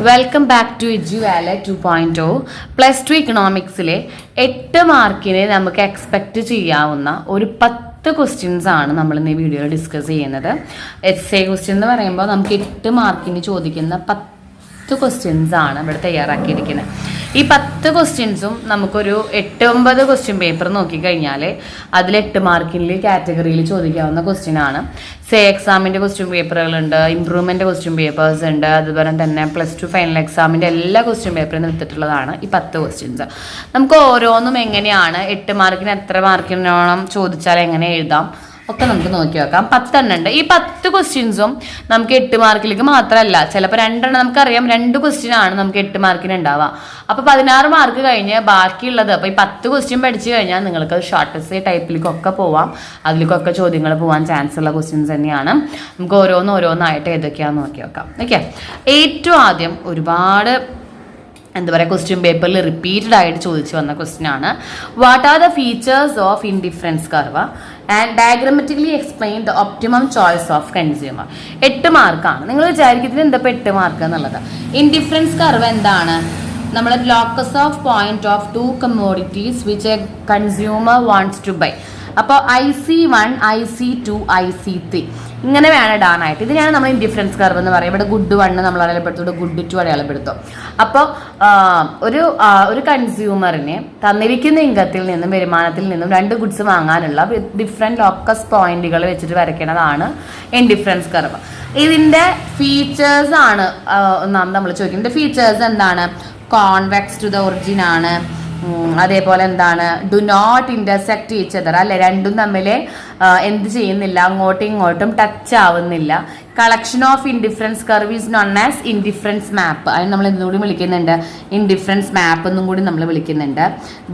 Welcome back to എഡ്യൂവാലെ 2.0. +2 ഇക്കണോമിക്സിലെ 8 മാർക്കിന് നമുക്ക് എക്സ്പെക്റ്റ് ചെയ്യാവുന്ന ഒരു 10 ക്വസ്റ്റ്യൻസ് ആണ് നമ്മൾ ഇന്ന് ഈ വീഡിയോയിൽ ഡിസ്കസ് ചെയ്യുന്നത്. എസ്സേ ക്വസ്റ്റ്യൻ എന്ന് പറയുമ്പോൾ നമുക്ക് 8 മാർക്കിന് ചോദിക്കുന്ന 10 ക്വസ്റ്റ്യൻസ് ആണ് ഇവിടെ തയ്യാറാക്കിയിരിക്കുന്നത്. ഈ 10 ക്വസ്റ്റ്യൻസും നമുക്കൊരു 8-9 ക്വസ്റ്റ്യൻ പേപ്പർ നോക്കിക്കഴിഞ്ഞാൽ അതിൽ 8 മാർക്കിൻ്റെ കാറ്റഗറിയിൽ ചോദിക്കാവുന്ന ക്വസ്റ്റ്യൻ ആണ്. എക്സാമിൻ്റെ ക്വസ്റ്റ്യൻ പേപ്പറുകളുണ്ട്, ഇംപ്രൂവ്മെൻ്റ് ക്വസ്റ്റ്യൻ പേപ്പേഴ്സ് ഉണ്ട്, അതുപോലെ തന്നെ +2 ഫൈനൽ എക്സാമിൻ്റെ എല്ലാ ക്വസ്റ്റ്യൻ പേപ്പറും എടുത്തിട്ടുള്ളതാണ് ഈ 10 ക്വസ്റ്റ്യൻസ്. നമുക്ക് ഓരോന്നും എങ്ങനെയാണ് 8 മാർക്കിന് എത്ര മാർക്കിനോളം ചോദിച്ചാൽ എങ്ങനെ എഴുതാം ഒക്കെ നമുക്ക് നോക്കി വെക്കാം. 10 എണ്ണം ഉണ്ട്. ഈ 10 ക്വസ്റ്റ്യൻസും നമുക്ക് 8 മാർക്കിലേക്ക് മാത്രമല്ല, ചിലപ്പോൾ 2 എണ്ണം നമുക്കറിയാം 2 ക്വസ്റ്റ്യൻ ആണ് നമുക്ക് 8 മാർക്കിന് ഉണ്ടാവുക. അപ്പോൾ 16 മാർക്ക് കഴിഞ്ഞ് ബാക്കിയുള്ളത്, അപ്പോൾ ഈ 10 ക്വസ്റ്റ്യൻ പഠിച്ചു കഴിഞ്ഞാൽ നിങ്ങൾക്ക് ഷോർട്ട് എസ്സേ ടൈപ്പിലേക്കൊക്കെ പോവാം, അതിലേക്കൊക്കെ ചോദ്യങ്ങൾ പോകാൻ ചാൻസ് ഉള്ള ക്വസ്റ്റ്യൻസ് തന്നെയാണ്. നമുക്ക് ഓരോന്നായിട്ട് ഏതൊക്കെയാണെന്ന് നോക്കി വെക്കാം. ഓക്കെ, ഏറ്റവും ആദ്യം ഒരുപാട് ക്വസ്റ്റ്യൻ പേപ്പറിൽ റിപ്പീറ്റഡ് ആയിട്ട് ചോദിച്ചു വന്ന ക്വസ്റ്റ്യൻ ആണ്, what are the features of indifference curve and diagrammatically explain the optimum choice of consumer. 8 മാർക്കാണ്. നിങ്ങൾ വിചാരിക്കുന്നത് എന്താ 8 മാർക്ക് എന്നുള്ളത്? ഇൻഡിഫറൻസ് കർവ് എന്താണ്? നമ്മൾ locus of point of 2 commodities which a consumer wants to buy. അപ്പോൾ IC1, IC2, IC3 ഇങ്ങനെ വേണം ഇടാനായിട്ട്. ഇതിനാണ് നമ്മൾ ഇൻഡിഫറൻസ് കർവ് എന്ന് പറയുന്നത്. ഇവിടെ ഗുഡ് 1 നമ്മൾ അടയാളപ്പെടുത്തും, ഇവിടെ ഗുഡ് 2 അടയാളപ്പെടുത്തും. അപ്പോൾ ഒരു കൺസ്യൂമറിന് തന്നിരിക്കുന്ന ഇൻകത്തിൽ നിന്നും വരുമാനത്തിൽ നിന്നും 2 ഗുഡ്സ് വാങ്ങാനുള്ള ഡിഫറെൻറ്റ് ലോക്കസ് പോയിന്റുകൾ വെച്ചിട്ട് വരയ്ക്കുന്നതാണ് ഇൻഡിഫറൻസ് കർവ്. ഇതിൻ്റെ ഫീച്ചേഴ്സ് ആണ് നമ്മൾ ചോദിക്കുന്നത്. ഫീച്ചേഴ്സ് എന്താണ്? കോൺവെക്സ് ടു ദ ഒറിജിൻ ആണ്, അതേപോലെ എന്താണ്, do not intersect each other, അല്ലെ, രണ്ടും തമ്മിൽ എന്ത് ചെയ്യുന്നില്ല, അങ്ങോട്ടും ഇങ്ങോട്ടും ടച്ച് ആവുന്നില്ല. Collection of indifference curve is known as indifference map, അതിന് നമ്മൾ എന്തുകൂടി വിളിക്കുന്നുണ്ട്, ഇൻഡിഫറൻസ് മാപ്പ് എന്നും കൂടി നമ്മൾ വിളിക്കുന്നുണ്ട്.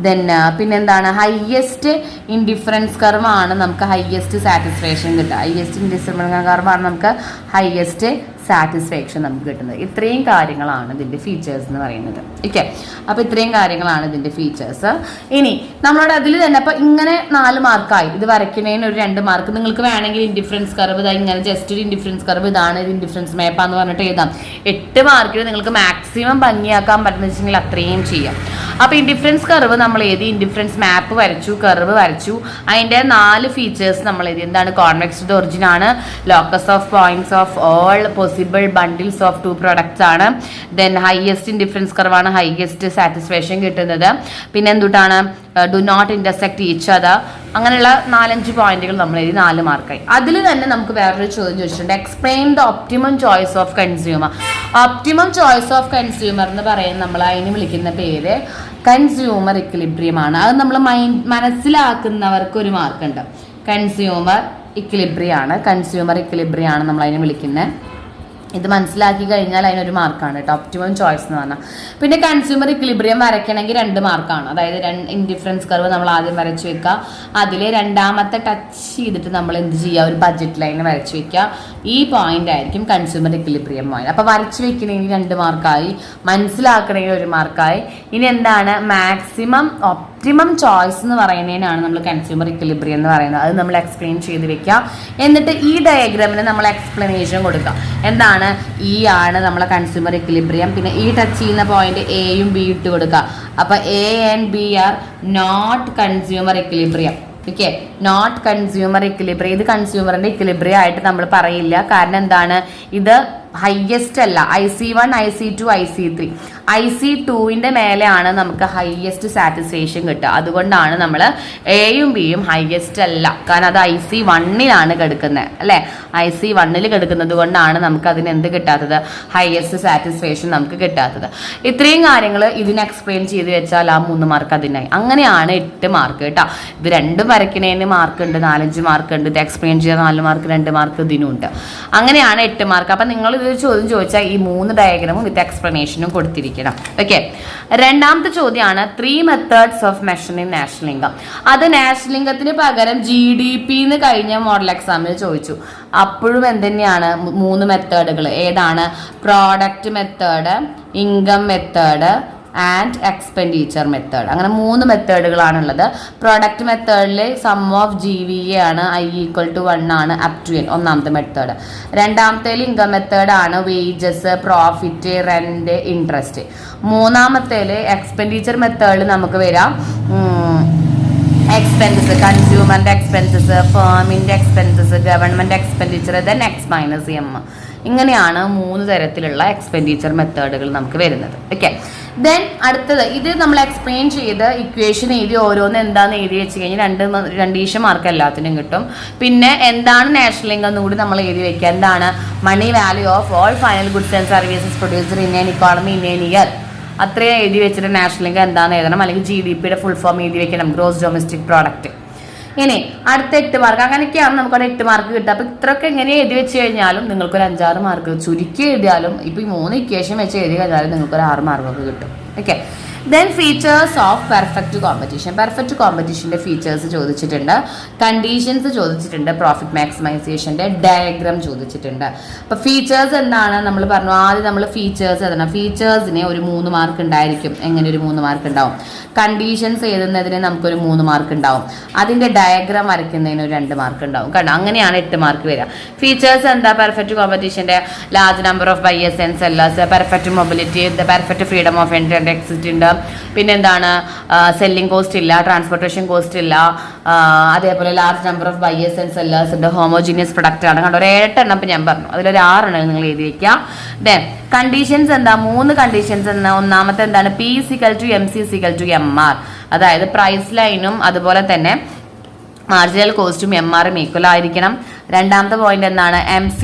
ദെൻ പിന്നെന്താണ്, ഹയസ്റ്റ് ഇൻഡിഫറൻസ് കർവ് ആണ് നമുക്ക് ഹയസ്റ്റ് സാറ്റിസ്ഫാക്ഷൻ കിട്ടുക. ഹയസ്റ്റ് ഇൻഡിഫറൻസ് കർവ് ആണ് നമുക്ക് ഹയസ്റ്റ് സാറ്റിസ്ഫാക്ഷൻ നമുക്ക് കിട്ടുന്നത്. ഇത്രയും കാര്യങ്ങളാണ് ഇതിൻ്റെ ഫീച്ചേഴ്സ് എന്ന് പറയുന്നത്. ഓക്കെ, അപ്പോൾ ഇത്രയും കാര്യങ്ങളാണ് ഇതിൻ്റെ ഫീച്ചേഴ്സ്. ഇനി നമ്മളോട് അതിൽ തന്നെ അപ്പോൾ ഇങ്ങനെ 4 മാർക്കായി. ഇത് വരയ്ക്കുന്നതിന് ഒരു 2 മാർക്ക്. നിങ്ങൾക്ക് വേണമെങ്കിൽ ഇൻഡിഫറൻസ് കർവ് ഇതാ ഇങ്ങനെ ജസ്റ്റ് ഒരു ഇൻഡിഫറൻസ് കർവ് ഇതാണ്, ഇത് ഇൻഡിഫറൻസ് മാപ്പാന്ന് പറഞ്ഞിട്ട് എഴുതാം. 8 മാർക്കിൽ നിങ്ങൾക്ക് മാക്സിമം ഭംഗിയാക്കാൻ പറ്റുന്ന വെച്ചെങ്കിൽ അത്രയും ചെയ്യാം. അപ്പോൾ ഇൻഡിഫറൻസ് കർവ് നമ്മൾ എഴുതി, ഇൻഡിഫറൻസ് മാപ്പ് വരച്ചു, കർവ് വരച്ചു, അതിൻ്റെ 4 ഫീച്ചേഴ്സ് നമ്മൾ എഴുതി. എന്താണ്? കോൺവെക്സ് ടു ദ ഒറിജിൻ ആണ്, locus of points of all possible bundles of 2 products ആണ്, ദെൻ ഹയസ്റ്റ് ഇൻഡിഫറൻസ് കർവ് ആണ് ഹയസ്റ്റ് സാറ്റിസ്ഫാക്ഷൻ കിട്ടുന്നത്, പിന്നെ എന്തുട്ടാണ്, do not intersect each other, അങ്ങനെയുള്ള 4-5 പോയിന്റുകൾ നമ്മൾ എഴുതി 4 മാർക്കായി. അതിൽ തന്നെ നമുക്ക് വേറൊരു ചോദ്യം ചോദിച്ചിട്ടുണ്ട്, explain the optimum choice of consumer. Optimum choice of consumer എന്ന് പറയുന്നത് നമ്മൾ അതിന് വിളിക്കുന്ന പേര് കൺസ്യൂമർ ഇക്വിലിബ്രിയം ആണ്. അത് നമ്മൾ മനസ്സിലാക്കുന്നവർക്ക് ഒരു മാർക്കുണ്ട്. കൺസ്യൂമർ ഇക്വിലിബ്രിയം ആണ് നമ്മൾ അതിനെ വിളിക്കുന്നത്. ഇത് മനസ്സിലാക്കി കഴിഞ്ഞാൽ അതിനൊരു മാർക്കാണ് കേട്ടോ, ഒപ്റ്റിമം ചോയ്സ് എന്ന് പറഞ്ഞാൽ. പിന്നെ കൺസ്യൂമർ ഇക്വിലിബ്രിയം വരയ്ക്കണമെങ്കിൽ 2 മാർക്കാണ്. അതായത് ഇൻഡിഫറൻസ് കർവ് നമ്മൾ ആദ്യം വരച്ച് വെക്കുക, അതിൽ രണ്ടാമത്തെ ടച്ച് ചെയ്തിട്ട് നമ്മൾ എന്ത് ചെയ്യുക, ഒരു ബഡ്ജറ്റ് ലൈൻ വരച്ച് വെക്കുക. ഈ പോയിന്റ് ആയിരിക്കും കൺസ്യൂമർ ഇക്വിലിബ്രിയം പോയിന്റ്. അപ്പോൾ വരച്ച് വെക്കണമെങ്കിൽ 2 മാർക്കായി, മനസ്സിലാക്കണമെങ്കിൽ 1 മാർക്കായി. ഇനി എന്താണ്, മാക്സിമം ഒപ്റ്റിമം ചോയ്സ് എന്ന് പറയുന്നതിനാണ് നമ്മൾ കൺസ്യൂമർ ഇക്വിലിബ്രിയം എന്ന് പറയുന്നത്. അത് നമ്മൾ എക്സ്പ്ലെയിൻ ചെയ്ത് വെക്കുക. എന്നിട്ട് ഈ ഡയഗ്രാമിന് നമ്മൾ എക്സ്പ്ലനേഷൻ കൊടുക്കുക. എന്താണ്, ഈ ആണ് നമ്മളെ കൺസ്യൂമർ ഇക്വിലിബ്രിയം. പിന്നെ ഈ ടച്ച് ചെയ്യുന്ന പോയിന്റ് എയും ബി ഇട്ട് കൊടുക്കുക. അപ്പോൾ A and B are not consumer equilibrium. Okay, not consumer equilibrium. ഇത് കൺസ്യൂമറിന്റെ ഇക്വിലിബ്രിയം ആയിട്ട് നമ്മൾ പറയില്ല. കാരണം എന്താണ്, ഇത് ഹയസ്റ്റ് അല്ല. IC1, IC2, IC3, IC2ന്റെ മേലെയാണ് നമുക്ക് ഹയസ്റ്റ് സാറ്റിസ്ഫാക്ഷൻ കിട്ടുക. അതുകൊണ്ടാണ് നമ്മൾ എയും ബിയും ഹയസ്റ്റ് അല്ല, കാരണം അത് IC1ലാണ് കിടക്കുന്നത്, അല്ലേ, IC1ൽ കിടക്കുന്നത് കൊണ്ടാണ് നമുക്ക് അതിന് എന്ത് കിട്ടാത്തത്, ഹയസ്റ്റ് സാറ്റിസ്ഫാക്ഷൻ നമുക്ക് കിട്ടാത്തത്. ഇത്രയും കാര്യങ്ങൾ ഇതിന് എക്സ്പ്ലെയിൻ ചെയ്ത് വെച്ചാൽ ആ 3 മാർക്ക് അതിനായി. അങ്ങനെയാണ് 8 മാർക്ക് കേട്ടോ. ഇത് 2 വരയ്ക്കുന്നതിന് മാർക്കുണ്ട്, 4-5 മാർക്കുണ്ട്. ഇത് എക്സ്പ്ലെയിൻ ചെയ്ത 4 മാർക്ക്, 2 മാർക്ക് ഇതിനുണ്ട്. അങ്ങനെയാണ് 8 മാർക്ക്. അപ്പം നിങ്ങൾ ഇതൊരു ചോദ്യം ചോദിച്ചാൽ ഈ 3 ഡയഗ്രാമും വിത്ത് എക്സ്പ്ലനേഷനും കൊടുത്തിരിക്കണം. ഓക്കെ, രണ്ടാമത്തെ ചോദ്യമാണ് 3 methods of measuring national income. അത് നാഷണൽ ഇൻകത്തിന് പകരം GDP എന്ന് കഴിഞ്ഞ മോഡൽ എക്സാമിൽ ചോദിച്ചു. അപ്പോഴും എന്തുതന്നെയാണ് 3 മെത്തേഡുകൾ. ഏതാണ്? Product method, income method, and expenditure method. അങ്ങനെ 3 മെത്തേഡുകളാണുള്ളത്. പ്രൊഡക്റ്റ് മെത്തേഡിൽ സം ഓഫ് GVA ആണ്, i=1 ആണ്, അപ് ടു n ഒന്നാമത്തെ മെത്തേഡ്. രണ്ടാമത്തേൽ ഇൻകം മെത്തേഡാണ്, വേജസ്, പ്രോഫിറ്റ്, റെന്റ്, ഇൻട്രസ്റ്റ്. മൂന്നാമത്തേൽ എക്സ്പെൻഡിച്ചർ മെത്തേഡിൽ നമുക്ക് വരാം എക്സ്പെൻസസ്, കൺസ്യൂമറിൻ്റെ എക്സ്പെൻസസ്, ഫേമിൻ്റെ expenses, government expenditure, then X-M. ഇങ്ങനെയാണ് 3 തരത്തിലുള്ള എക്സ്പെൻഡിച്ചർ മെത്തേഡുകൾ നമുക്ക് വരുന്നത്. ഓക്കെ, ദെൻ അടുത്തത് ഇത് നമ്മൾ എക്സ്പ്ലെയിൻ ചെയ്ത് ഇക്വേഷൻ എഴുതി ഓരോന്ന് എന്താണെന്ന് എഴുതി വെച്ച് കഴിഞ്ഞാൽ 2 മാർക്ക് എല്ലാത്തിനും കിട്ടും. പിന്നെ എന്താണ് നാഷണൽ ഇൻകം എന്ന് കൂടി നമ്മൾ എഴുതി വെക്കുക. എന്താണ് money value of all final goods and services producer in an economy in an year. അത്രയും എഴുതി വെച്ചിട്ട് നാഷണൽ ഇൻകം എന്താണെന്ന് എഴുതണം. അല്ലെങ്കിൽ GDPയുടെ ഫുൾ ഫോം എഴുതി വെക്കണം, ഗ്രോസ് ഡൊമസ്റ്റിക് പ്രോഡക്റ്റ്. ഇനി അടുത്ത 8 മാർക്ക്, അങ്ങനെയൊക്കെയാണ് നമുക്കവിടെ 8 മാർക്ക് കിട്ടുക. അപ്പോൾ ഇത്രയൊക്കെ എങ്ങനെ എഴുതി വെച്ച് കഴിഞ്ഞാലും നിങ്ങൾക്കൊരു 5-6 മാർക്ക് ചുരുക്കി എഴുതിയാലും ഇപ്പോൾ ഈ 3 ഇക്വേഷൻ വെച്ച് എഴുതി കഴിഞ്ഞാലും നിങ്ങൾക്കൊരു 6 മാർക്കൊക്കെ കിട്ടും. Okay, then features of perfect competition. Perfect കോമ്പറ്റീഷൻ്റെ ഫീച്ചേഴ്സ് ചോദിച്ചിട്ടുണ്ട്, കണ്ടീഷൻസ് ചോദിച്ചിട്ടുണ്ട്, പ്രോഫിറ്റ് മാക്സിമൈസേഷൻ്റെ ഡയഗ്രാം ചോദിച്ചിട്ടുണ്ട്. അപ്പോൾ ഫീച്ചേഴ്സ് എന്താണ് നമ്മൾ പറഞ്ഞു. ആദ്യം നമ്മൾ ഫീച്ചേഴ്സ് എഴുതണം. ഫീച്ചേഴ്സിന് ഒരു 3 മാർക്ക് ഉണ്ടായിരിക്കും. എങ്ങനെ ഒരു 3 മാർക്ക് ഉണ്ടാവും? കണ്ടീഷൻസ് എഴുതുന്നതിന് നമുക്കൊരു 3 മാർക്ക് ഉണ്ടാവും. അതിൻ്റെ ഡയഗ്രാം വരയ്ക്കുന്നതിന് ഒരു 2 മാർക്ക് ഉണ്ടാവും. കാരണം അങ്ങനെയാണ് 8 മാർക്ക് വരിക. ഫീച്ചേഴ്സ് എന്താ? പെർഫെക്റ്റ് കോമ്പറ്റീഷൻ്റെ large number of buyers and sellers, perfect mobility, perfect freedom of entry and exit ഉണ്ട്. പിന്നെന്താണ്? സെല്ലിംഗ് കോസ്റ്റ് ഇല്ല, ട്രാൻസ്പോർട്ടേഷൻ കോസ്റ്റ് ഇല്ല, അതേപോലെ large number of buyers and sellers ഉണ്ട്, ഹോമോജീനിയസ് പ്രൊഡക്റ്റ് ആണ്. കണ്ടോ, ഒരു 8 എണ്ണം ഇപ്പം ഞാൻ പറഞ്ഞു, അതിലൊരു 6 എണ്ണം നിങ്ങൾ എഴുതി വയ്ക്കുക. ദെൻ കണ്ടീഷൻസ് എന്താ? 3 കണ്ടീഷൻസ് എന്താ? ഒന്നാമത്തെ എന്താണ്? P = MC = MR. അതായത് പ്രൈസ് ലൈനും അതുപോലെ തന്നെ മാർജിനൽ കോസ്റ്റും MR ഈക്വൽ ആയിരിക്കണം. രണ്ടാമത്തെ പോയിന്റ് എന്താണ്? MC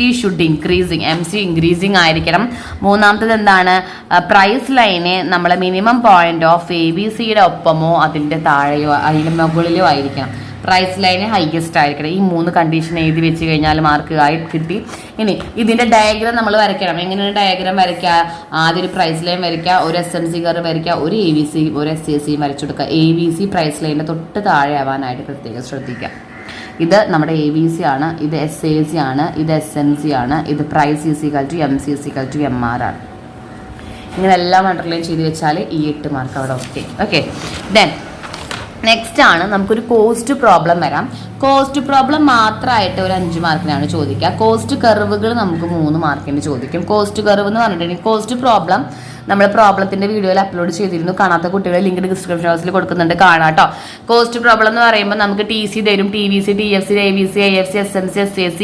ഇൻക്രീസിങ് ആയിരിക്കണം. മൂന്നാമത്തത് എന്താണ്? പ്രൈസ് ലൈന് നമ്മളെ മിനിമം പോയിന്റ് ഓഫ് ABCയുടെ ഒപ്പമോ അതിൻ്റെ താഴെയോ അതിൻ്റെ മുകളിലോ ആയിരിക്കണം. പ്രൈസ് ലൈന് ഹൈയസ്റ്റ് ആയിരിക്കണം. ഈ 3 കണ്ടീഷൻ എഴുതി വെച്ച് കഴിഞ്ഞാൽ മാർക്ക് ആയി കിട്ടി. ഇനി ഇതിൻ്റെ ഡയഗ്രാം നമ്മൾ വരയ്ക്കണം. എങ്ങനെയാണ് ഡയഗ്രാം വരയ്ക്കുക? ആദ്യം ഒരു പ്രൈസ് ലൈൻ വരയ്ക്കുക, ഒരു SMC കർവ് വരയ്ക്കുക, ഒരു ABC, ഒരു SAC വരച്ചു കൊടുക്കുക. ABC പ്രൈസ് ലൈനിൻ്റെ തൊട്ട് താഴെ ആവാനായിട്ട് പ്രത്യേകം ശ്രദ്ധിക്കുക. ഇത് നമ്മുടെ ABC ആണ്, ഇത് SAC ആണ്, ഇത് SMC ആണ്, ഇത് പ്രൈസ് = MC = MR ആണ്. ഇങ്ങനെ എല്ലാം അണ്ടർലൈൻ ചെയ്ത് വെച്ചാൽ ഈ 8 മാർക്ക് അവിടെ ഓക്കെ. ദെൻ നെക്സ്റ്റ് ആണ് നമുക്കൊരു കോസ്റ്റ് പ്രോബ്ലം വരാം. കോസ്റ്റ് പ്രോബ്ലം മാത്രമായിട്ട് ഒരു 5 മാർക്കിനാണ് ചോദിക്കുക. കോസ്റ്റ് കർവുകൾ നമുക്ക് 3 മാർക്കിന് ചോദിക്കും. കോസ്റ്റ് കർവ് എന്ന് പറഞ്ഞിട്ടുണ്ടെങ്കിൽ കോസ്റ്റ് പ്രോബ്ലം നമ്മൾ പ്രോബ്ലത്തിന്റെ വീഡിയോയിൽ അപ്ലോഡ് ചെയ്തിരുന്നു. കാണാത്ത കുട്ടികളെ ലിങ്ക് ഡിസ്ക്രിപ്ഷൻ ബോക്സിൽ കൊടുക്കുന്നുണ്ട്, കാണാം കേട്ടോ. കോസ്റ്റ് പ്രോബ്ലം എന്ന് പറയുമ്പോൾ നമുക്ക് TC തരും, TVC, TFC, ABC, AFC, SMC, SAC,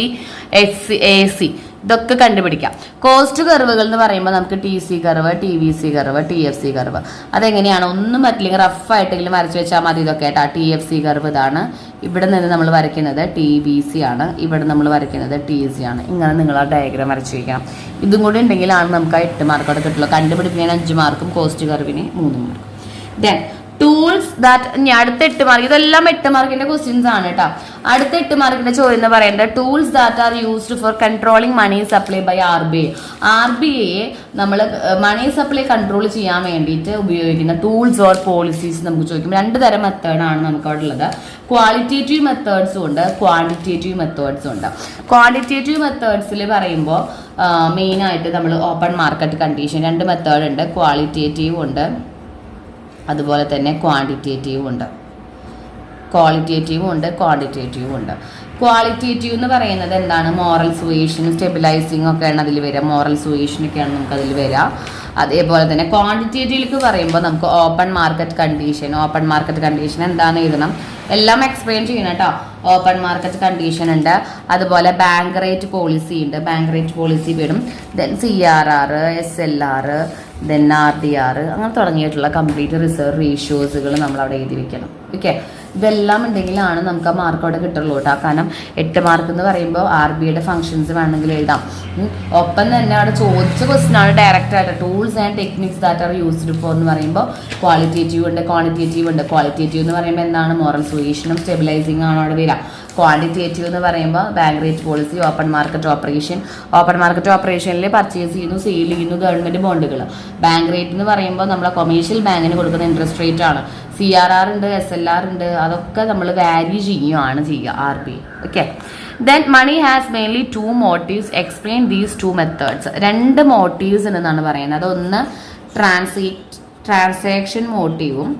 AC ഇതൊക്കെ കണ്ടുപിടിക്കാം. കോസ്റ്റ് കർവുകൾ എന്ന് പറയുമ്പോൾ നമുക്ക് TC curve, TVC curve, TFC curve. അതെങ്ങനെയാണ്? ഒന്നും പറ്റില്ലെങ്കിൽ റഫായിട്ടെങ്കിലും വരച്ച് വെച്ചാൽ മതി. ഇതൊക്കെ കേട്ടോ. TFC കർവ് ഇതാണ്. ഇവിടെ നിന്ന് നമ്മൾ വരയ്ക്കുന്നത് TVC ആണ്, ഇവിടെ നമ്മൾ വരയ്ക്കുന്നത് TC ആണ്. ഇങ്ങനെ നിങ്ങൾ ആ ഡയഗ്രാം വരച്ച് വയ്ക്കണം. ഇതും കൂടി ഉണ്ടെങ്കിലാണ് നമുക്ക് ആ 8 മാർക്ക് അവിടെ കിട്ടുള്ളൂ. കണ്ടുപിടിക്കുന്നതിന് 5 മാർക്കും കോസ്റ്റ് കർവിന് 3 മാർക്കും. ദെൻ ടൂൾസ് ദാറ്റ്, അടുത്ത 8 മാർക്ക്, ഇതെല്ലാം 8 മാർക്കിന്റെ ക്വസ്റ്റ്യൻസ് ആണ് കേട്ടോ. അടുത്ത 8 മാർക്കിന്റെ ചോദ്യം എന്ന് പറയുന്നത് tools that are used for controlling money supply by RBI. RBI നമ്മൾ മണി സപ്ലൈ കൺട്രോൾ ചെയ്യാൻ വേണ്ടിയിട്ട് ഉപയോഗിക്കുന്ന ടൂൾസ് ഓർ പോളിസീസ് നമുക്ക് ചോദിക്കും. 2 തരം മെത്തേഡാണ് നമുക്ക് അവിടെ ഉള്ളത്. ക്വാളിറ്റേറ്റീവ് മെത്തേഡ്സും ഉണ്ട്, ക്വാണ്ടിറ്റേറ്റീവ് മെത്തേഡ്സും ഉണ്ട്. ക്വാണ്ടിറ്റേറ്റീവ് മെത്തേഡ്സിൽ പറയുമ്പോൾ മെയിനായിട്ട് നമ്മൾ ഓപ്പൺ മാർക്കറ്റ് കണ്ടീഷൻ 2 മെത്തേഡ് ഉണ്ട്. ക്വാളിറ്റേറ്റീവ് ഉണ്ട്, അതുപോലെ തന്നെ ക്വാണ്ടിറ്റേറ്റീവും ഉണ്ട്. ക്വാളിറ്റേറ്റീവും ഉണ്ട്, ക്വാണ്ടിറ്റേറ്റീവും ഉണ്ട്. ക്വാളിറ്റേറ്റീവ് എന്ന് പറയുന്നത് എന്താണ്? മോറൽ സുവേഷനും സ്റ്റെബിലൈസിങ് ഒക്കെയാണ് അതിൽ വരിക. മോറൽ സുവേഷനൊക്കെയാണ് നമുക്ക് അതിൽ വരിക. അതേപോലെ തന്നെ ക്വാണ്ടിറ്റേറ്റീവിലേക്ക് പറയുമ്പോൾ നമുക്ക് ഓപ്പൺ മാർക്കറ്റ് കണ്ടീഷൻ എന്താണെന്ന് എഴുതണം. എല്ലാം എക്സ്പ്ലെയിൻ ചെയ്യണം കേട്ടോ. ഓപ്പൺ മാർക്കറ്റ് കണ്ടീഷൻ ഉണ്ട്, അതുപോലെ ബാങ്ക് റേറ്റ് പോളിസി ഉണ്ട്. ബാങ്ക് റേറ്റ് പോളിസി വരും. Then CRR, SLR, then RDR, അങ്ങനെ തുടങ്ങിയിട്ടുള്ള കംപ്ലീറ്റ് റിസർവ് റേഷ്യോസുകൾ നമ്മൾ അവിടെ എഴുതി വെക്കണം. ഓക്കെ, ഇതെല്ലാം ഉണ്ടെങ്കിലാണ് നമുക്ക് ആ മാർക്ക് അവിടെ കിട്ടുള്ളൂ കേട്ടോ. കാരണം 8 മാർക്ക് എന്ന് പറയുമ്പോൾ RBIയുടെ ഫംഗ്ഷൻസ് വേണമെങ്കിൽ എഴുതാം. ഒപ്പം തന്നെ അവിടെ ചോദിച്ച ക്വസ്റ്റ്യൻ ആണ് ഡയറക്റ്റ് ആയിട്ട് tools and techniques that are used four എന്ന് പറയുമ്പോൾ ക്വാളിറ്റേറ്റീവ് ഉണ്ട്, ക്വാണ്ടിറ്റേറ്റീവ് ഉണ്ട്. ക്വാളിറ്റേറ്റീവ് എന്ന് പറയുമ്പോൾ എന്താണ്? മോറൽ സുവേഷനും സ്റ്റെബിലൈസിങ് ആണ് അവിടെ വരിക. ക്വാണ്ടിറ്റേറ്റീവ് എന്ന് പറയുമ്പോൾ bank rate policy, open market ഓപ്പറേഷനിൽ പർച്ചേസ് ചെയ്യുന്നു, സെയിൽ ചെയ്യുന്നു ഗവൺമെൻറ് ബോണ്ടുകൾ. ബാങ്ക് റേറ്റ് എന്ന് പറയുമ്പോൾ നമ്മളെ കൊമേഴ്ഷ്യൽ ബാങ്കിന് കൊടുക്കുന്ന ഇൻട്രസ്റ്റ് റേറ്റ് ആണ്. CRR ഉണ്ട്, SLR ഉണ്ട്, അതൊക്കെ നമ്മൾ വാരി ചെയ്യുകയാണ് ചെയ്യുക RBI. Okay, then money has mainly 2 motives. Explain these 2 methods. 2 motives എന്നാണ് പറയുന്നത്. ഒന്ന് ട്രാൻസാക്ഷൻ മോട്ടീവും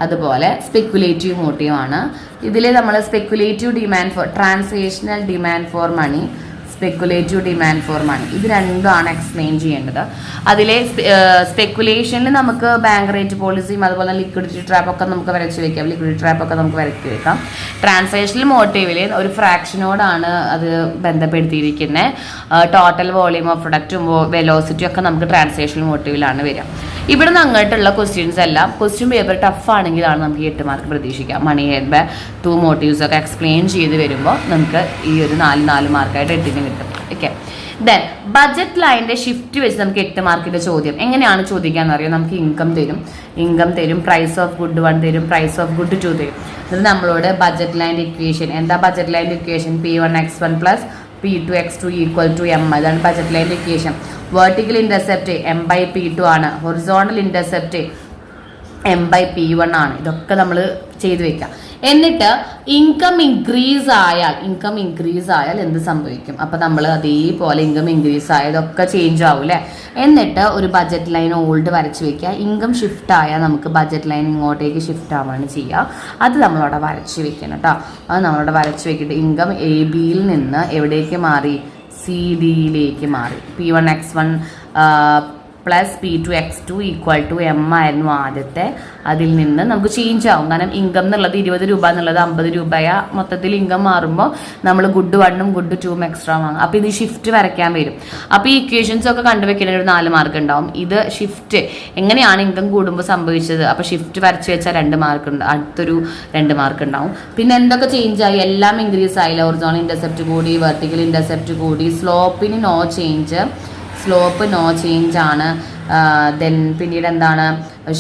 അതുപോലെ സ്പെക്കുലേറ്റീവ് മോട്ടീവാണ്. ഇതിൽ നമ്മൾ speculative demand for transactional demand for money, speculative demand for money, ഇത് രണ്ടുമാണ് എക്സ്പ്ലെയിൻ ചെയ്യേണ്ടത്. അതിലെ സ്പെക്കുലേഷനിൽ നമുക്ക് ബാങ്ക് റേറ്റ് പോളിസിയും അതുപോലെ ലിക്വിഡിറ്റി ട്രാപ്പൊക്കെ നമുക്ക് വരച്ച് വെക്കാം, ലിക്വിഡിറ്റി ട്രാപ്പൊക്കെ നമുക്ക് വരച്ച് വെക്കാം. ട്രാൻസാക്ഷണൽ മോട്ടീവിൽ ഒരു ഫ്രാക്ഷനോടാണ് അത് ബന്ധപ്പെടുത്തിയിരിക്കുന്നത്. ടോട്ടൽ വോളിയൂം ഓഫ് പ്രൊഡക്റ്റും വെലോസിറ്റി ഒക്കെ നമുക്ക് ട്രാൻസാക്ഷണൽ മോട്ടീവിലാണ് വരിക. ഇവിടെ നിന്ന് അങ്ങോട്ടുള്ള ക്വസ്റ്റ്യൻസ് എല്ലാം ക്വസ്റ്റ്യൻ പേപ്പർ ടഫ് ആണെങ്കിലാണ് നമുക്ക് 8 മാർക്ക് പ്രതീക്ഷിക്കാം. മണി ഹെഡ് ബൈ 2 മോട്ടീവ്സ് ഒക്കെ എക്സ്പ്ലെയിൻ ചെയ്ത് വരുമ്പോൾ നമുക്ക് ഈ ഒരു 4 മാർക്കായിട്ട് 8 കിട്ടും. ഓക്കെ, ദെൻ ബഡ്ജറ്റ് ലൈനിന്റെ ഷിഫ്റ്റ് വെച്ച് നമുക്ക് 8 മാർക്കിന്റെ ചോദ്യം എങ്ങനെയാണ് ചോദിക്കാന്ന് അറിയാം. നമുക്ക് ഇൻകം തരും, പ്രൈസ് ഓഫ് ഗുഡ് 1 തരും, പ്രൈസ് ഓഫ് ഗുഡ് 2 തരും. ഇത് നമ്മളോട് ബഡ്ജറ്റ് ലൈൻ്റെ ഇക്വേഷൻ എന്താ? ബഡ്ജറ്റ് ലൈൻ്റെ equation P1x1 plus P2x2 equal to M. അതാണ് ബഡ്ജറ്റ് ലൈൻ്റെ ഇക്വേഷൻ. വെർട്ടിക്കൽ ഇന്റർസെപ്റ്റ് M/P2 ആണ്, ഹൊറിസോണ്ടൽ ഇന്റർസെപ്റ്റ് M/P1 ആണ്. ഇതൊക്കെ നമ്മൾ ചെയ്തു വെക്കാം. എന്നിട്ട് ഇൻകം ഇൻക്രീസ് ആയാൽ എന്ത് സംഭവിക്കും? അപ്പം നമ്മൾ അതേപോലെ ഇൻകം ഇൻക്രീസ് ആയതൊക്കെ ചേഞ്ച് ആവും അല്ലേ. എന്നിട്ട് ഒരു ബഡ്ജറ്റ് ലൈൻ ഓൾഡ് വരച്ച് വെക്കുക. ഇൻകം ഷിഫ്റ്റ് ആയാൽ നമുക്ക് ബഡ്ജറ്റ് ലൈൻ ഇങ്ങോട്ടേക്ക് ഷിഫ്റ്റ് ആവുകയാണ് ചെയ്യുക. അത് നമ്മളവിടെ വരച്ച് വെക്കണം കേട്ടോ. അത് നമ്മളവിടെ വരച്ച് വെക്കിയിട്ട് ഇൻകം AB-യിൽ നിന്ന് എവിടേക്ക് മാറി? CD-യിലേക്ക് മാറി. P1x1 plus P2x2 equal to M ആയിരുന്നു ആദ്യത്തെ. അതിൽ നിന്ന് നമുക്ക് ചേഞ്ച് ആവും. കാരണം ഇൻകം എന്നുള്ളത് 20 രൂപ എന്നുള്ളത് 50 രൂപയാ. മൊത്തത്തിൽ ഇൻകം മാറുമ്പോൾ നമ്മൾ ഗുഡ് 1ഉം ഗുഡ് 2ഉം എക്സ്ട്രാ വാങ്ങും. അപ്പോൾ ഇത് ഷിഫ്റ്റ് വരയ്ക്കാൻ വരും. അപ്പോൾ ഈ ഇക്വേഷൻസ് ഒക്കെ കണ്ടുവെക്കുന്ന ഒരു 4 മാർക്ക് ഉണ്ടാവും. ഇത് ഷിഫ്റ്റ് എങ്ങനെയാണ് ഇൻകം കൂടുമ്പോൾ സംഭവിച്ചത്, അപ്പോൾ ഷിഫ്റ്റ് വരച്ച് വെച്ചാൽ 2 മാർക്ക് ഉണ്ട്, അടുത്തൊരു 2 മാർക്ക് ഉണ്ടാവും. പിന്നെ എന്തൊക്കെ ചേഞ്ച് ആയി? എല്ലാം ഇൻക്രീസ് ആയില്ല. ഹൊറിസോണ്ടൽ ഇന്റർസെപ്റ്റ് കൂടി, വെർട്ടിക്കൽ ഇന്റർസെപ്റ്റ് കൂടി, സ്ലോപ്പിന് നോ ചേഞ്ച് ആണ്. ദെൻ പിന്നീട് എന്താണ്?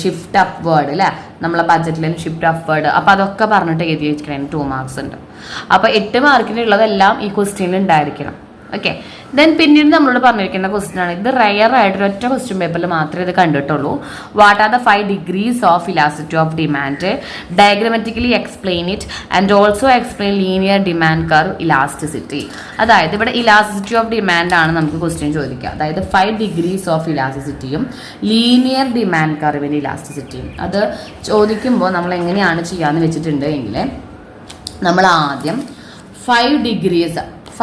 ഷിഫ്റ്റ് അപ്വേർഡ് അല്ലേ, നമ്മളെ ബഡ്ജറ്റിലും ഷിഫ്റ്റ് അപ്വേർഡ്. അപ്പോൾ അതൊക്കെ പറഞ്ഞിട്ട് എഴുതി വെച്ചിരിക്കണം. 2 മാർക്സ് ഉണ്ട്. അപ്പോൾ 8 മാർക്കിനുള്ളതെല്ലാം ഈ ക്വസ്റ്റ്യനിൽ ഉണ്ടായിരിക്കണം. ഓക്കെ, ദെൻ പിന്നീട് നമ്മളോട് പറഞ്ഞിരിക്കുന്ന ക്വസ്റ്റ്യൻ ആണ്. ഇത് റയർ ആയിട്ട് ഒറ്റ ക്വസ്റ്റ്യൻ പേപ്പറിൽ മാത്രമേ ഇത് കണ്ടിട്ടുള്ളൂ. What are the 5 degrees of elasticity of demand? Diagrammatically explain it and also explain linear demand curve elasticity. അതായത് ഇവിടെ ഇലാസ്റ്റിസിറ്റി ഓഫ് ഡിമാൻഡ് ആണ് നമുക്ക് ക്വസ്റ്റ്യൻ ചോദിക്കുക. അതായത് 5 ഡിഗ്രീസ് ഓഫ് ഇലാസ്റ്റിസിറ്റിയും ലീനിയർ ഡിമാൻഡ് കർവിൻ്റെ ഇലാസ്റ്റിസിറ്റിയും. അത് ചോദിക്കുമ്പോൾ നമ്മൾ എങ്ങനെയാണ് ചെയ്യാന്ന് വെച്ചിട്ടുണ്ട് എങ്കിൽ നമ്മൾ ആദ്യം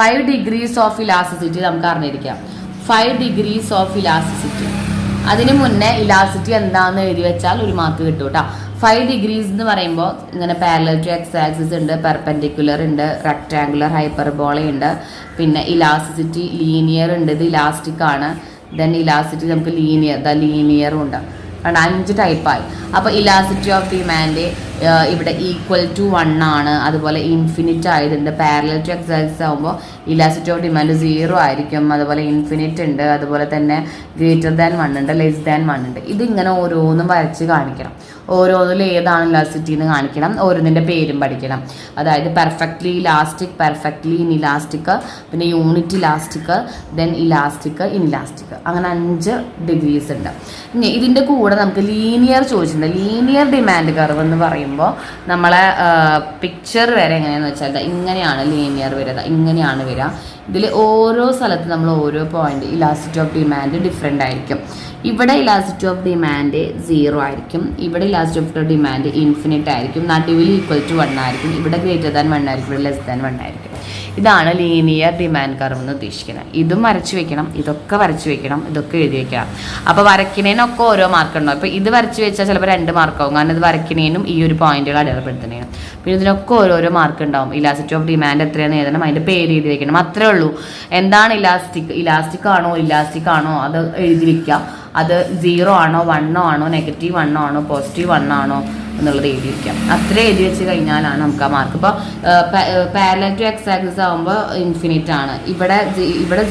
5 ഡിഗ്രീസ് ഓഫ് ഇലാസ്റ്റിസിറ്റി നമുക്ക് അറിഞ്ഞിരിക്കാം. 5 ഡിഗ്രീസ് ഓഫ് ഇലാസ്റ്റിസിറ്റി. അതിന് മുന്നേ ഇലാസ്റ്റിറ്റി എന്താണെന്ന് എഴുതി വെച്ചാൽ 1 മാർക്ക് കിട്ടും കേട്ടോ. 5 ഡിഗ്രീസ് എന്ന് പറയുമ്പോൾ ഇങ്ങനെ പാരലൽ ടു എക്സ് ആക്സിസ് ഉണ്ട്, പെർപെൻഡിക്കുലർ ഉണ്ട്, റെക്ടാങ്കുലർ ഹൈപ്പർബോള ഉണ്ട്, പിന്നെ ഇലാസ്റ്റിസിറ്റി ലീനിയർ ഉണ്ട്. ഇത് ഇലാസ്റ്റിക് ആണ്. ദെൻ ഇലാസ്റ്റിറ്റി നമുക്ക് ലീനിയറും ഉണ്ട്. 5 ടൈപ്പായി. അപ്പോൾ ഇലാസ്റ്റിറ്റി ഓഫ് ഡിമാൻഡ് ഇവിടെ ഈക്വൽ ടു 1 ആണ്. അതുപോലെ ഇൻഫിനിറ്റ് ആയതുണ്ട്. പാരലൽ ടു എക്സ് ആക്സിസ് ആകുമ്പോൾ ഇലാസ്റ്റിറ്റി ഓഫ് ഡിമാൻഡ് 0 ആയിരിക്കും. അതുപോലെ ഇൻഫിനിറ്റ് ഉണ്ട്. അതുപോലെ തന്നെ ഗ്രേറ്റർ ദാൻ 1 ഉണ്ട്, ലെസ് ദാൻ 1 ഉണ്ട്. ഇതിങ്ങനെ ഓരോന്നും വരച്ച് കാണിക്കണം. ഓരോന്നിലും ഏതാണ് ഇലാസ്റ്റിറ്റി എന്ന് കാണിക്കണം. ഓരോന്നിൻ്റെ പേരും പഠിക്കണം. അതായത് പെർഫെക്റ്റ്ലി ഇലാസ്റ്റിക്, പെർഫെക്റ്റ്ലി ഇൻഇലാസ്റ്റിക്, പിന്നെ unit elastic, then elastic, inelastic. അങ്ങനെ 5 ഡിഗ്രീസ് ഉണ്ട്. ഇനി ഇതിൻ്റെ കൂടെ നമുക്ക് ലീനിയർ ചോദിച്ചിട്ടുണ്ട്. ലീനിയർ ഡിമാൻഡ് കർവ് എന്ന് പറയുമ്പോൾ നമ്മളെ പിക്ചർ വരെ എങ്ങനെയാണെന്ന് വെച്ചാൽ ഇങ്ങനെയാണ് ലീനിയർ വരിക, ഇങ്ങനെയാണ് വരിക. ഇതിൽ ഓരോ സ്ഥലത്ത് നമ്മൾ ഓരോ point elasticity of demand different ആയിരിക്കും. ഇവിടെ ഇലാസ്റ്റിറ്റി ഓഫ് ഡിമാൻഡ് 0 ആയിരിക്കും. ഇവിടെ ഇലാസ്റ്റിറ്റി ഓഫ് ഡിമാൻഡ് ഇൻഫിനിറ്റ് ആയിരിക്കും. നടുവിൽ ഈക്വൽ ടു 1 ആയിരിക്കും. ഇവിടെ ഗ്രേറ്റർ ദാൻ 1 ആയിരിക്കും. ഇവിടെ ലെസ് ദാൻ 1 ആയിരിക്കും. ഇതാണ് ലീനിയർ ഡിമാൻഡ് കർവ് എന്ന് ഉദ്ദേശിക്കുന്നത്. ഇതും വരച്ച് വെക്കണം, ഇതൊക്കെ വരച്ച് വെക്കണം, ഇതൊക്കെ എഴുതി വെക്കണം. അപ്പോൾ വരയ്ക്കുന്നതിനൊക്കെ ഓരോ മാർക്ക് ഉണ്ടാവും. അപ്പോൾ ഇത് വരച്ച് വെച്ചാൽ ചിലപ്പോൾ 2 മാർക്കാവും. കാരണം ഇത് വരയ്ക്കുന്നതിനും ഈ ഒരു പോയിന്റുകൾ അടയാളപ്പെടുത്തുന്നതിനും. പിന്നെ ഇതിനൊക്കെ ഓരോരോ മാർക്ക് ഉണ്ടാവും. ഇലാസ്റ്റിറ്റി ഓഫ് ഡിമാൻഡ് എത്രയാണെന്ന് എഴുതണം, അതിൻ്റെ പേര് എഴുതി വെക്കണം. അത്രേ ഉള്ളൂ. എന്താണ് ഇലാസ്റ്റിക് ആണോ അത് എഴുതി വെക്കുക. അത് 0 ആണോ 1 ആണോ നെഗറ്റീവ് 1 ആണോ പോസിറ്റീവ് 1 ആണോ എന്നുള്ളത് എഴുതി വയ്ക്കാം. അത്ര എഴുതി വെച്ച് കഴിഞ്ഞാലാണ് നമുക്ക് ആ മാർക്ക്. ഇപ്പോൾ പാരലൽ ടു എക്സ് ആക്സിസ് ആകുമ്പോൾ ഇൻഫിനിറ്റ് ആണ്. ഇവിടെ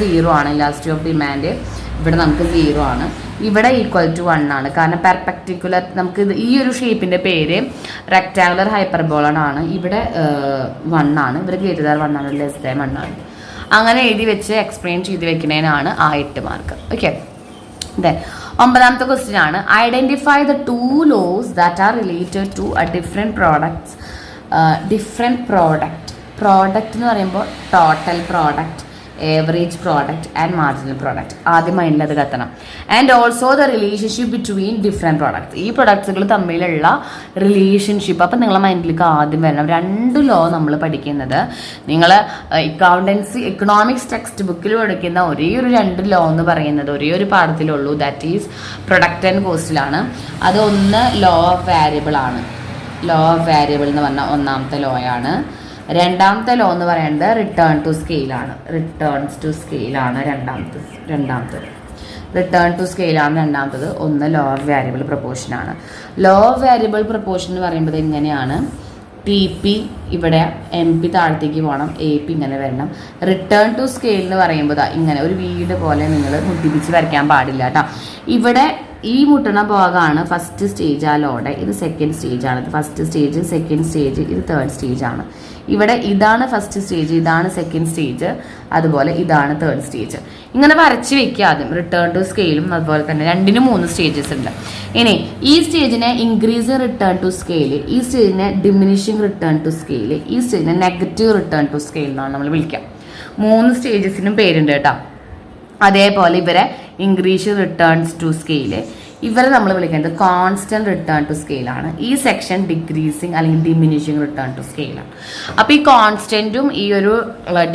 0 ആണ് ഇലാസ്റ്റിറ്റി ഓഫ് ഡിമാൻഡ്. ഇവിടെ നമുക്ക് 0 ആണ്. ഇവിടെ ഈക്വൽ ടു 1 ആണ്. കാരണം പെർപെക്റ്റിക്കുലർ നമുക്ക് ഈ ഒരു ഷേപ്പിൻ്റെ പേര് റെക്ടാങ്കുലർ ഹൈപ്പർബോളൺ ആണ്. ഇവിടെ 1 ആണ്. ഇവിടെ ഗ്രേറ്റർ ദാൻ 1 ആണ്, ലെസ് ദാൻ 1 ആണ്. അങ്ങനെ എഴുതി വെച്ച് എക്സ്പ്ലെയിൻ ചെയ്ത് വെക്കുന്നതിനാണ് ആ 8 മാർക്ക്. ഓക്കെ, ദെൻ 9ാമത്തെ ക്വസ്റ്റ്യൻ ആണ്. Identify the 2 laws that are related to a different product എന്ന് പറയുമ്പോൾ total product, average product and marginal product. ആദ്യം മൈൻഡിൽ അത് കത്തണം. And also the relationship between different products. ഈ പ്രൊഡക്ട്സുകൾ തമ്മിലുള്ള റിലേഷൻഷിപ്പ്. അപ്പം നിങ്ങളെ മൈൻഡിലേക്ക് ആദ്യം വരണം 2 ലോ നമ്മൾ പഠിക്കുന്നത്. നിങ്ങൾ അക്കൗണ്ടൻസി എക്കണോമിക്സ് ടെക്സ്റ്റ് ബുക്കിൽ പഠിക്കുന്ന ഒരേ ഒരു 2 ലോ എന്ന് പറയുന്നത് ഒരേ ഒരു പാഠത്തിലുള്ളൂ. ദാറ്റ് ഈസ് പ്രൊഡക്റ്റ് ആൻഡ് കോസ്റ്റിലാണ്. അത് ഒന്ന് ലോ ഓഫ് വാരിയബിൾ ആണ്. ലോ ഓഫ് വാരിയബിൾ എന്ന് പറഞ്ഞാൽ ഒന്നാമത്തെ ലോ ആണ്. രണ്ടാമത്തെ ലോ എന്ന് പറയുന്നത് റിട്ടേൺ ടു സ്കെയിലാണ്. റിട്ടേൺസ് ടു സ്കെയിലാണ് രണ്ടാമത്തത്. റിട്ടേൺ ടു സ്കെയിലാണ് രണ്ടാമത്തത്. ഒന്ന് ലോ ഓഫ് വാരിയബിൾ പ്രൊപ്പോർഷനാണ്. ലോ ഓഫ് വാരിയബിൾ പ്രൊപ്പോർഷൻ എന്ന് പറയുമ്പോൾ എങ്ങനെയാണ്? ടി പി ഇവിടെ എം പി താഴത്തേക്ക് പോകണം, എ പി ഇങ്ങനെ വരണം. റിട്ടേൺ ടു സ്കെയിൽ എന്ന് പറയുമ്പോൾ ഇങ്ങനെ ഒരു വീട് പോലെ നിങ്ങൾ മുട്ടിപ്പിച്ച് വരയ്ക്കാൻ പാടില്ല കേട്ടോ. ഇവിടെ ഈ മുട്ടണ ഭാഗമാണ് ഫസ്റ്റ് സ്റ്റേജ് ആ ലോയുടെ. ഇത് സെക്കൻഡ് സ്റ്റേജാണ്. ഇത് ഫസ്റ്റ് സ്റ്റേജ്, സെക്കൻഡ് സ്റ്റേജ്, ഇത് തേർഡ് സ്റ്റേജാണ്. ഇവിടെ ഇതാണ് ഫസ്റ്റ് സ്റ്റേജ്, ഇതാണ് സെക്കൻഡ് സ്റ്റേജ്, അതുപോലെ ഇതാണ് തേർഡ് സ്റ്റേജ്. ഇങ്ങനെ വരച്ച് വെക്കുക ആദ്യം. റിട്ടേൺ ടു സ്കെയിലും അതുപോലെ തന്നെ 2നും 3 സ്റ്റേജസ് ഉണ്ട്. ഇനി ഈ സ്റ്റേജിനെ ഇൻക്രീസിങ് റിട്ടേൺ ടു സ്കെയിൽ, ഈ സ്റ്റേജിനെ ഡിമിനിഷിങ് റിട്ടേൺ ടു സ്കെയിൽ, ഈ സ്റ്റേജിനെ നെഗറ്റീവ് റിട്ടേൺ ടു സ്കെയിൽ എന്നാണ് നമ്മൾ വിളിക്കുക. 3 സ്റ്റേജസിനും പേരുണ്ട് കേട്ടോ. അതേപോലെ ഇവരെ ഇൻക്രീസ് റിട്ടേൺസ് ടു സ്കെയില്, ഇവരെ നമ്മൾ വിളിക്കുന്നത് കോൺസ്റ്റന്റ് റിട്ടേൺ ടു സ്കെയിലാണ്. ഈ സെക്ഷൻ ഡിക്രീസിങ് അല്ലെങ്കിൽ ഡിമിനിഷിങ് റിട്ടേൺ ടു സ്കെയിലാണ്. അപ്പോൾ ഈ കോൺസ്റ്റന്റും ഈ ഒരു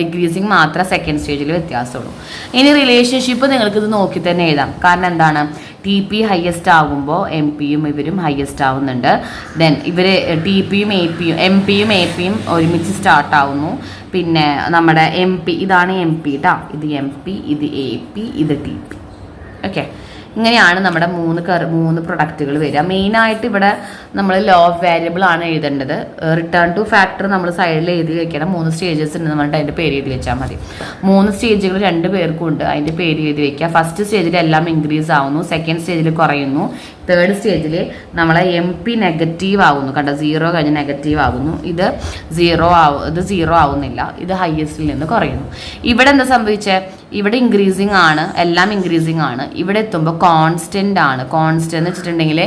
ഡിക്രീസിങ് മാത്രമേ സെക്കൻഡ് സ്റ്റേജിൽ വ്യത്യാസമുള്ളൂ. ഇനി റിലേഷൻഷിപ്പ് നിങ്ങൾക്ക് ഇത് നോക്കി തന്നെ എഴുതാം. കാരണം എന്താണ്? ടി പി ഹയസ്റ്റ് ആകുമ്പോൾ എം പിയും ഇവരും ഹയസ്റ്റ് ആവുന്നുണ്ട്. ദെൻ ഇവർ ടി പിയും എം പിയും എ പിയും ഒരുമിച്ച് സ്റ്റാർട്ട് ആവുന്നു. പിന്നെ നമ്മുടെ എം പി, ഇതാണ് എം പി കേട്ടോ, ഇത് എം പി, ഇത് എ പി, ഇത് ടി പി. ഓക്കെ, ഇങ്ങനെയാണ് നമ്മുടെ 3 പ്രൊഡക്റ്റുകൾ വരിക. മെയിനായിട്ട് ഇവിടെ നമ്മൾ ലോ ഓഫ് വാരിയബിൾ ആണ് എഴുതേണ്ടത്. റിട്ടേൺ ടു ഫാക്ടർ നമ്മൾ സൈഡിൽ എഴുതി വെക്കണം. 3 സ്റ്റേജസ് ഉണ്ട്, നമ്മളുടെ അതിൻ്റെ പേര് എഴുതി വെച്ചാൽ മതി. 3 സ്റ്റേജുകൾ 2 പേർക്കും ഉണ്ട്, അതിൻ്റെ പേര് എഴുതി വെക്കുക. ഫസ്റ്റ് സ്റ്റേജിൽ എല്ലാം ഇൻക്രീസ് ആവുന്നു, സെക്കൻഡ് സ്റ്റേജിൽ കുറയുന്നു, തേർഡ് സ്റ്റേജിൽ നമ്മളെ എം പി നെഗറ്റീവ് ആവുന്നു. കണ്ടോ, 0 കഴിഞ്ഞ് നെഗറ്റീവ് ആവുന്നു. ഇത് 0 ആവുന്നില്ല, ഇത് ഹയസ്റ്റിൽ നിന്ന് കുറയുന്നു. ഇവിടെ എന്താ സംഭവിച്ചത്? ഇവിടെ ഇൻക്രീസിങ് ആണ്, എല്ലാം ഇൻക്രീസിങ് ആണ്. ഇവിടെ എത്തുമ്പോൾ കോൺസ്റ്റന്റ് ആണ്. കോൺസ്റ്റന്റ് എന്ന് വെച്ചിട്ടുണ്ടെങ്കിൽ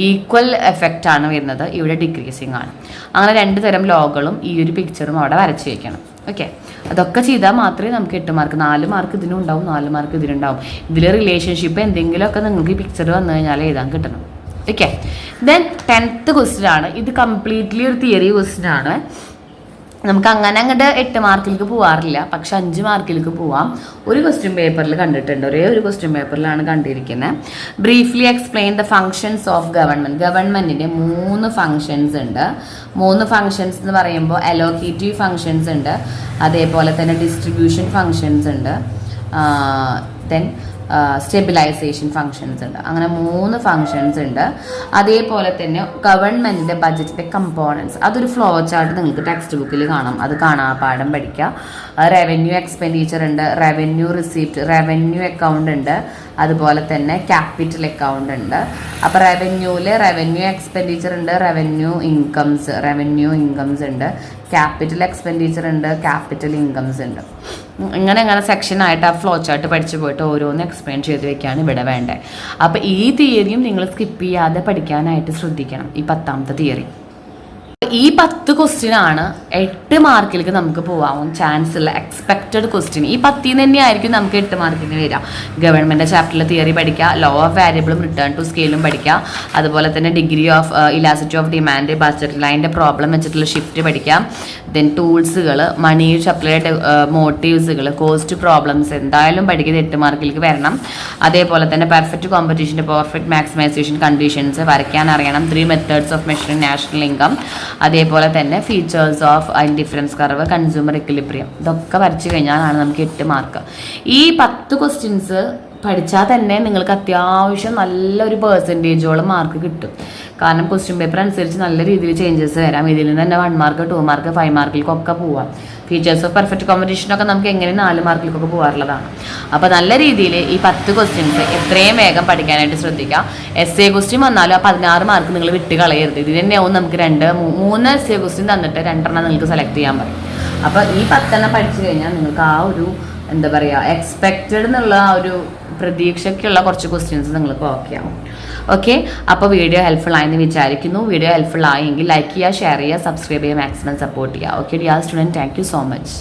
ഈക്വൽ എഫക്റ്റ് ആണ് വരുന്നത്. ഇവിടെ ഡിക്രീസിങ് ആണ്. അങ്ങനെ 2 തരം ലോകളും ഈ ഒരു പിക്ചറും അവിടെ വരച്ച് വയ്ക്കണം. ഓക്കെ, അതൊക്കെ ചെയ്താൽ മാത്രമേ നമുക്ക് 8 മാർക്ക്. 4 മാർക്ക് ഇതിനും ഉണ്ടാവും, 4 മാർക്ക് ഇതിനുണ്ടാവും. ഇതിൽ റിലേഷൻഷിപ്പ് എന്തെങ്കിലുമൊക്കെ നിങ്ങൾക്ക് ഈ പിക്ചർ വന്നു കഴിഞ്ഞാൽ എഴുതാൻ കിട്ടണം. ഓക്കെ, ദെൻ 10th ക്വസ്റ്റ്യൻ ആണ്. ഇത് കംപ്ലീറ്റ്ലി ഒരു തിയറി ക്വസ്റ്റ്യൻ ആണ്. നമുക്ക് അങ്ങനെ അങ്ങോട്ട് 8 മാർക്കിലേക്ക് പോകാറില്ല, പക്ഷെ 5 മാർക്കിലേക്ക് പോവാം. ഒരു ക്വസ്റ്റ്യൻ പേപ്പറിൽ കണ്ടിട്ടുണ്ട്, ഒരേ ഒരു ക്വസ്റ്റ്യൻ പേപ്പറിലാണ് കണ്ടിരിക്കുന്നത്. Briefly explain the functions of government. ഗവൺമെൻറ്റിൻ്റെ 3 ഫങ്ഷൻസ് ഉണ്ട്. 3 ഫങ്ഷൻസ് എന്ന് പറയുമ്പോൾ അലോക്കേറ്റീവ് ഫങ്ഷൻസ് ഉണ്ട്, അതേപോലെ തന്നെ ഡിസ്ട്രിബ്യൂഷൻ ഫങ്ഷൻസ് ഉണ്ട്, ദെൻ സ്റ്റെബിലൈസേഷൻ ഫങ്ഷൻസ് ഉണ്ട്. അങ്ങനെ 3 ഫങ്ഷൻസ് ഉണ്ട്. അതേപോലെ തന്നെ ഗവൺമെൻറ്റിൻ്റെ ബഡ്ജറ്റിൻ്റെ കമ്പോണൻസ്, അതൊരു ഫ്ലോ ചാർട്ട് നിങ്ങൾക്ക് ടെക്സ്റ്റ് ബുക്കിൽ കാണാം. അത് പാഠം പഠിക്കുക. റവന്യൂ എക്സ്പെൻഡിച്ചർ ഉണ്ട്, റവന്യൂ റിസീപ്റ്റ്, റവന്യൂ അക്കൗണ്ട് ഉണ്ട്, അതുപോലെ തന്നെ ക്യാപിറ്റൽ അക്കൗണ്ട് ഉണ്ട്. അപ്പോൾ റവന്യൂവിൽ റവന്യൂ എക്സ്പെൻഡിച്ചർ ഉണ്ട്, റവന്യൂ ഇൻകംസ് ഉണ്ട്, ക്യാപിറ്റൽ എക്സ്പെൻഡിച്ചർ ഉണ്ട്, ക്യാപിറ്റൽ ഇൻകംസ് ഉണ്ട്. ഇങ്ങനെ സെക്ഷനായിട്ട് ആ ഫ്ലോ ചാർട്ട് പഠിച്ചു പോയിട്ട് ഓരോന്ന് എക്സ്പ്ലെയിൻ ചെയ്ത് വെക്കുകയാണ് ഇവിടെ വേണ്ടത്. അപ്പോൾ ഈ തിയറിയും നിങ്ങൾ സ്കിപ്പ് ചെയ്യാതെ പഠിക്കാനായിട്ട് ശ്രദ്ധിക്കണം. ഈ 10ാമത്തെ തിയറി, ഈ 10 ക്വസ്റ്റ്യൻ ആണ് 8 മാർക്കിലേക്ക് നമുക്ക് പോകാൻ ചാൻസ് ഉള്ള എക്സ്പെക്റ്റഡ് ക്വസ്റ്റ്യൻ. ഈ 10 തന്നെ ആയിരിക്കും നമുക്ക് 8 മാർക്കിന് വരിക. ഗവൺമെൻറ് ചാപ്റ്ററിലെ തിയറി പഠിക്കുക, ലോ ഓഫ് വാരിയബിളും റിട്ടേൺ ടു സ്കെയിലും പഠിക്കുക, അതുപോലെ തന്നെ degree of elasticity of demand, budget ലൈൻ്റെ പ്രോബ്ലം വെച്ചിട്ടുള്ള ഷിഫ്റ്റ് പഠിക്കാം. ദെൻ ടൂൾസുകൾ, മണി സപ്ലൈയുടെ മോട്ടീവ്സുകൾ, കോസ്റ്റ് പ്രോബ്ലംസ് എന്തായാലും പഠിക്കുന്നത് 8 മാർക്കിലേക്ക് വരണം. അതേപോലെ തന്നെ പെർഫെക്റ്റ് കോമ്പറ്റീഷൻ്റെ പെർഫെക്റ്റ് മാക്സിമൈസേഷൻ കണ്ടീഷൻസ് വരയ്ക്കാൻ അറിയണം. 3 methods of measuring national income, അതേപോലെ തന്നെ features of indifference curve, consumer equilibrium, ഇതൊക്കെ വരച്ചു കഴിഞ്ഞാലാണ് നമുക്ക് 8 മാർക്ക്. ഈ 10 ക്വസ്റ്റ്യൻസ് പഠിച്ചാൽ തന്നെ നിങ്ങൾക്ക് അത്യാവശ്യം നല്ലൊരു പെർസെൻറ്റേജോളം മാർക്ക് കിട്ടും. കാരണം ക്വസ്റ്റ്യൻ പേപ്പർ അനുസരിച്ച് നല്ല രീതിയിൽ ചേഞ്ചസ് വരാം. ഇതിൽ നിന്ന് തന്നെ 1 മാർക്ക് 2 മാർക്ക് 5 മാർക്കിലേക്കൊക്കെ പോവാം. ഫീച്ചേഴ്സ് ഓഫ് പെർഫെക്റ്റ് കോമ്പറ്റീഷനൊക്കെ നമുക്ക് എങ്ങനെ 4 മാർക്കിലേക്കൊക്കെ പോകാറുള്ളതാണ്. അപ്പോൾ നല്ല രീതിയിൽ ഈ 10 ക്വസ്റ്റ്യൻസ് എത്രയും വേഗം പഠിക്കാനായിട്ട് ശ്രദ്ധിക്കുക. എസ് എ ക്വസ്റ്റ്യൻ വന്നാലും ആ 16 മാർക്ക് നിങ്ങൾ വിട്ട് കളയരുത്. ഇത് തന്നെയാവും നമുക്ക് 3 എസ് എ ക്വസ്റ്റ്യൻ തന്നിട്ട് 2 നിങ്ങൾക്ക് സെലക്ട് ചെയ്യാൻ പറയും. അപ്പോൾ ഈ 10 പഠിച്ചു കഴിഞ്ഞാൽ നിങ്ങൾക്ക് ആ ഒരു എന്താ പറയുക എക്സ്പെക്റ്റഡ് എന്നുള്ള ആ ഒരു പ്രതീക്ഷയ്ക്കുള്ള കുറച്ച് ക്വസ്റ്റ്യൻസ് നിങ്ങൾക്ക് ഓക്കെ ആവും. ഓക്കെ, അപ്പോൾ വീഡിയോ ഹെൽപ്ഫുൾ ആയെന്ന് വിചാരിക്കുന്നു. വീഡിയോ ഹെൽപ്ഫുൾ ആയെങ്കിൽ ലൈക്ക് ചെയ്യുക, ഷെയർ ചെയ്യുക, സബ്സ്ക്രൈബ് ചെയ്യുക, മാക്സിമം സപ്പോർട്ട് ചെയ്യുക. Okay dear student, thank you so much.